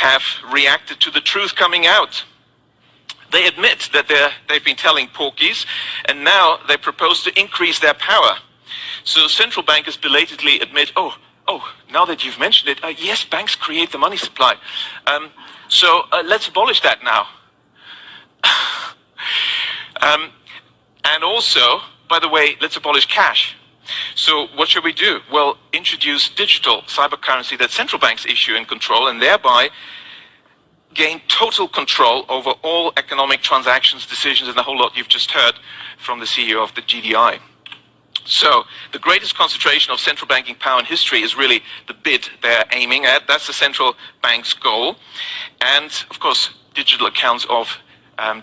have reacted to the truth coming out. They admit that they've been telling porkies, and now they propose to increase their power. So central bankers belatedly admit, oh, now that you've mentioned it, yes, banks create the money supply. So let's abolish that now. And also, by the way, let's abolish cash. So what should we do? Well, introduce digital cyber currency that central banks issue and control, and thereby gain total control over all economic transactions, decisions, and the whole lot you've just heard from the CEO of the GDI. So the greatest concentration of central banking power in history is really the bid they're aiming at. That's the central bank's goal. And of course, digital accounts of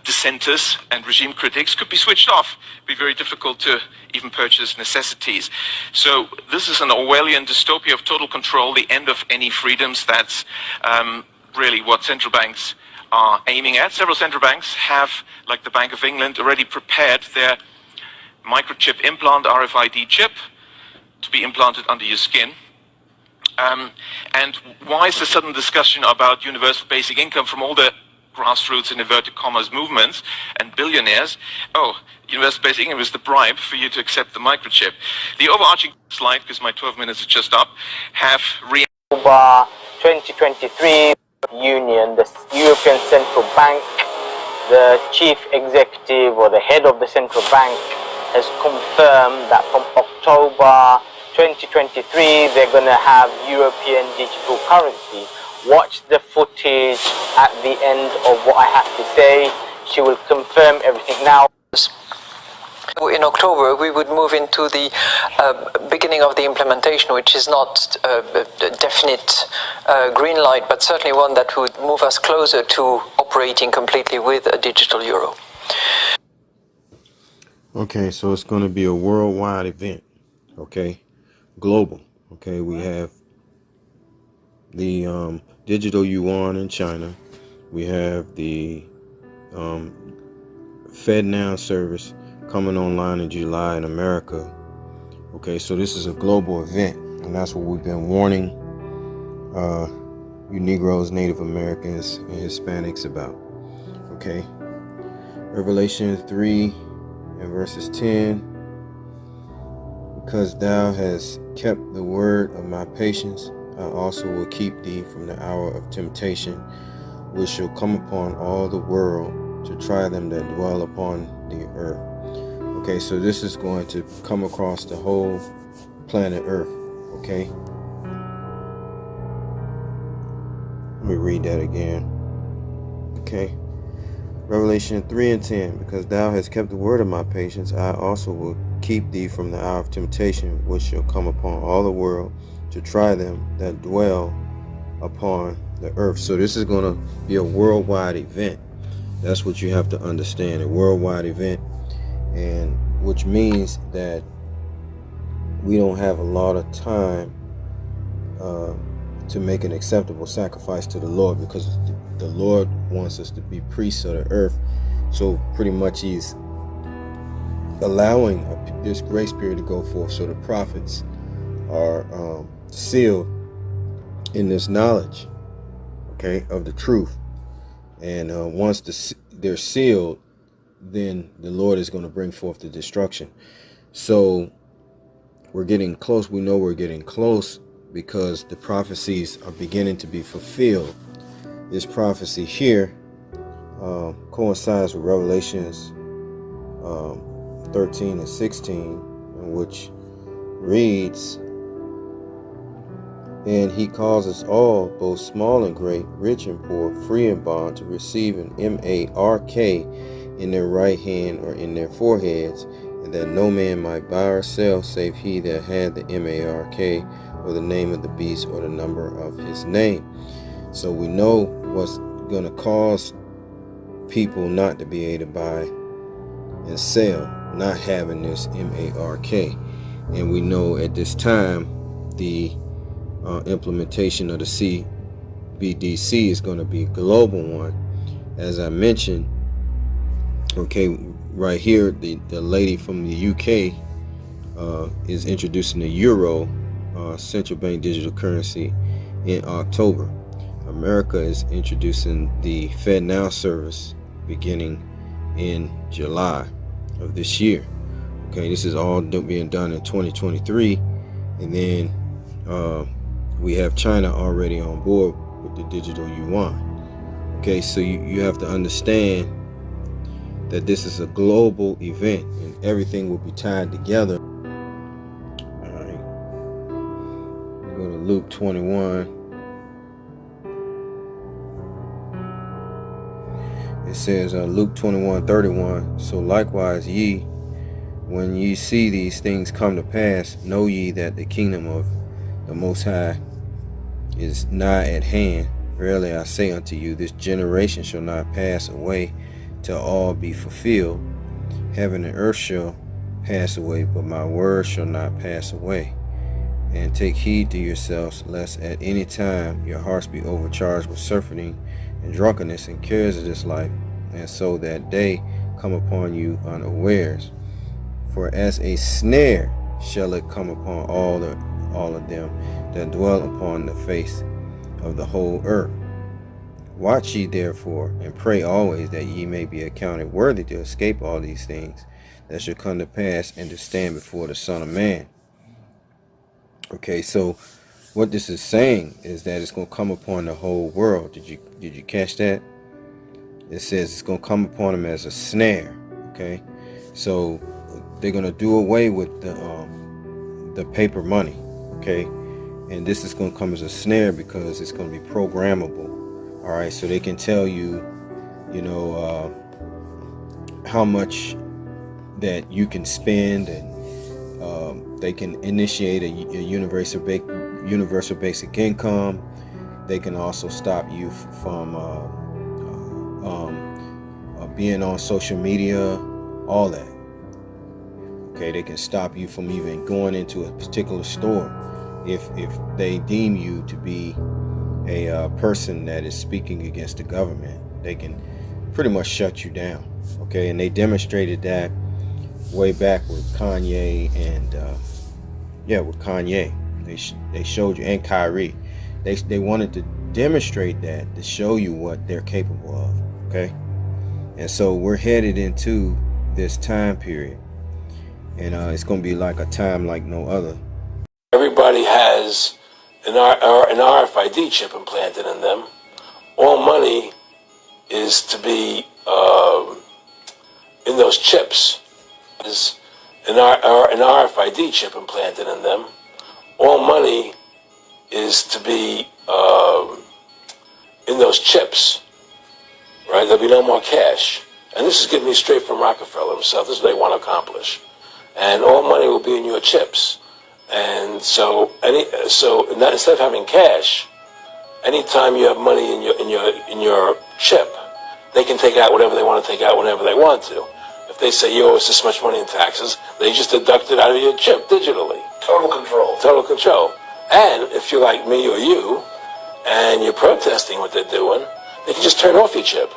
dissenters and regime critics could be switched off. It'd be very difficult to even purchase necessities. So this is an Orwellian dystopia of total control, the end of any freedoms. That's really what central banks are aiming at. Several central banks have, like the Bank of England, already prepared their microchip implant, RFID chip, to be implanted under your skin. And why is the sudden discussion about universal basic income from all the grassroots and inverted commas movements and billionaires? Oh, universal basic income is the bribe for you to accept the microchip. The overarching slide, because my 12 minutes are just up, have October 2023 Union, the European Central Bank, the chief executive or the head of the central bank has confirmed that from October 2023 they're going to have European digital currency. Watch the footage at the end of what I have to say. She will confirm everything now. In October, we would move into the beginning of the implementation, which is not a definite green light, but certainly one that would move us closer to operating completely with a digital euro. Okay, so it's going to be a worldwide event, okay, global. Okay, we have the digital yuan in China. We have the FedNow service coming online in July in America. Okay, so this is a global event, and that's what we've been warning you Negroes, Native Americans, and Hispanics about. Okay, Revelation 3 and verses 10. Because thou hast kept the word of my patience, I also will keep thee from the hour of temptation, which shall come upon all the world to try them that dwell upon the earth. Okay, so this is going to come across the whole planet Earth. Okay, let me read that again. Okay, Revelation 3 and 10. Because thou hast kept the word of my patience, I also will keep thee from the hour of temptation, which shall come upon all the world to try them that dwell upon the earth. So this is going to be a worldwide event. That's what you have to understand, a worldwide event, and which means that we don't have a lot of time to make an acceptable sacrifice to the Lord, because the Lord wants us to be priests of the earth. So pretty much he's allowing this grace period to go forth, so the prophets are sealed in this knowledge, okay, of the truth. And once they're sealed, then the Lord is going to bring forth the destruction. So we're getting close. We know we're getting close because the prophecies are beginning to be fulfilled. This prophecy here coincides with Revelations 13 and 16, in which reads, and he causes all, both small and great, rich and poor, free and bond, to receive an mark in their right hand or in their foreheads, and that no man might buy or sell save he that had the mark, or the name of the beast, or the number of his name. So we know what's going to cause people not to be able to buy and sell, not having this mark. And we know at this time the implementation of the CBDC is going to be a global one. As I mentioned, okay, right here the lady from the UK is introducing the euro central bank digital currency in October. America is introducing the FedNow service beginning in July of this year. Okay, this is all being done in 2023, and then we have China already on board with the digital yuan. Okay, so you have to understand that this is a global event and everything will be tied together. All right, we go to Luke 21. It says Luke 21:31. So likewise ye, when ye see these things come to pass, know ye that the kingdom of the Most High is nigh at hand. Verily I say unto you, this generation shall not pass away till all be fulfilled. Heaven and earth shall pass away, but my word shall not pass away. And take heed to yourselves, lest at any time your hearts be overcharged with surfeiting and drunkenness and cares of this life, and so that day come upon you unawares. For as a snare shall it come upon all of them that dwell upon the face of the whole earth. Watch ye therefore, and pray always, that ye may be accounted worthy to escape all these things that shall come to pass, and to stand before the Son of Man. Okay, so what this is saying is that it's going to come upon the whole world. Did you catch that? It says it's going to come upon them as a snare. Okay, so they're going to do away with the paper money. Okay, and this is going to come as a snare because it's going to be programmable. All right, so they can tell you, how much that you can spend, and they can initiate a universal basic income. They can also stop you from being on social media, all that. Okay, they can stop you from even going into a particular store if they deem you to be a person that is speaking against the government. They can pretty much shut you down. Okay, and they demonstrated that way back with Kanye and with Kanye. They showed you, and Kyrie. They wanted to demonstrate that to show you what they're capable of. Okay, and so we're headed into this time period, and it's going to be like a time like no other. Everybody has an RFID chip implanted in them. All money is to be in those chips. Is an RFID chip implanted in them. All money is to be in those chips, right? There'll be no more cash. And this is getting me straight from Rockefeller himself. This is what they want to accomplish. And all money will be in your chips. And so instead of having cash, anytime you have money in your chip, they can take out whatever they want to take out whenever they want to. If they say you owe us this much money in taxes, they just deduct it out of your chip digitally. Total control. Total control. And if you're like me or you, and you're protesting what they're doing, they can just turn off your chip.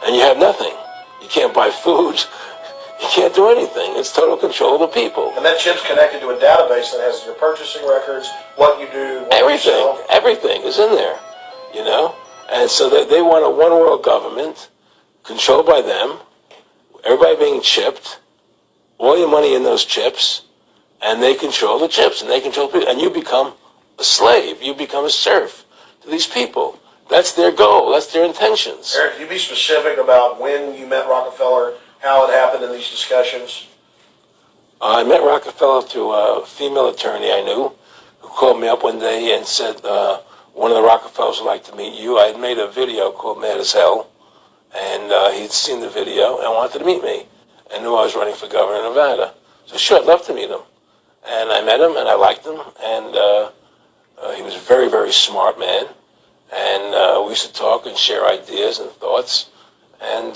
And you have nothing. You can't buy food. You can't do anything. It's total control of the people. And that chip's connected to a database that has your purchasing records, what you do, what everything, you sell. Everything is in there, And so they want a one-world government controlled by them, everybody being chipped, all your money in those chips, and they control the chips, and they control people, and you become a slave. You become a serf to these people. That's their goal. That's their intentions. Eric, can you be specific about when you met Rockefeller, how it happened in these discussions? I met Rockefeller through a female attorney I knew who called me up one day and said, one of the Rockefellers would like to meet you. I had made a video called Mad as Hell, and he'd seen the video and wanted to meet me and knew I was running for governor of Nevada. So sure, I'd love to meet him. And I met him, and I liked him, and he was a very, very smart man. And we used to talk and share ideas and thoughts. And